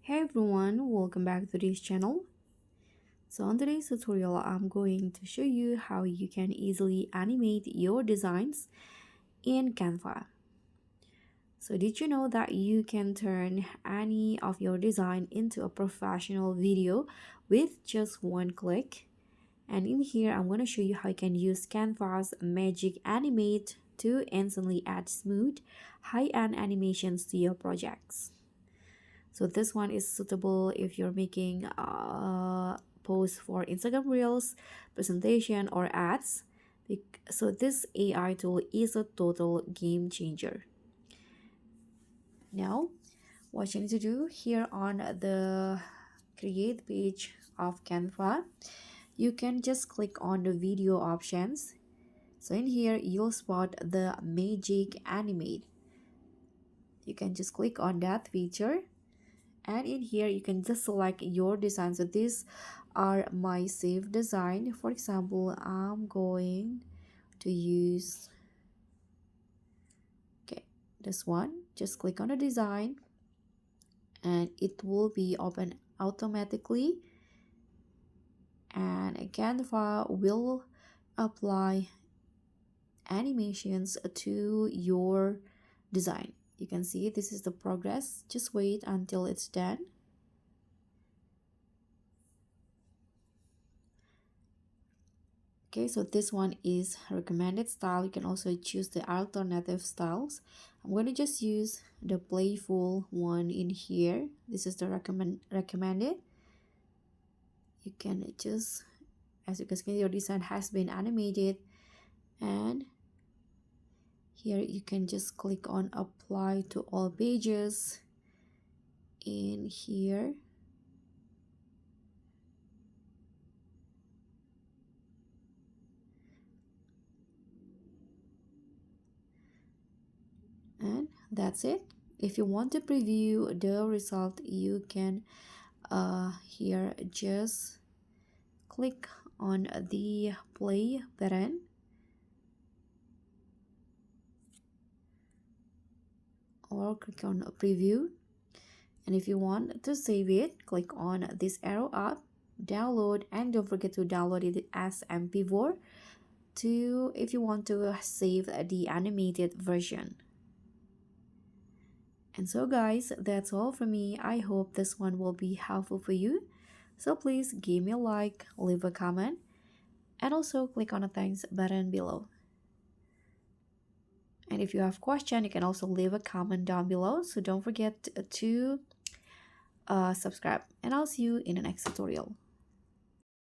Hey everyone, welcome back to this channel. So on today's tutorial, I'm going to show you how you can easily animate your designs in Canva. So did you know that you can turn any of your design into a professional video with just one click? And in here, I'm going to show you how you can use Canva's Magic Animate to instantly add smooth, high-end animations to your projects. So this one is suitable if you're making posts for Instagram Reels, presentation, or ads. So this AI tool is a total game changer. Now, what you need to do here on the create page of Canva, you can just click on the video options. So in here, you'll spot the Magic Animate. You can just click on that feature, and in here you can just select your design. So these are my saved design. For example, I'm going to use this one. Just click on the design and it will be open automatically, and Canva will apply animations to your design. You can see this is the progress. Just wait until it's done. Okay, so this one is recommended style. You can also choose the alternative styles. I'm going to just use the playful one in here. This is the recommended. You can just, as you can see, your design has been animated, and here you can just click on apply to all pages in here. And that's it. If you want to preview the result, you can here just click on the play button, or click on preview. And if you want to save it, click on this arrow up, download, and don't forget to download it as MP4 to if you want to save the animated version. And so guys, that's all from me. I hope this one will be helpful for you. So please give me a like, leave a comment, and also click on the thanks button below. And if you have question, you can also leave a comment down below. So don't forget to subscribe, and I'll see you in the next tutorial.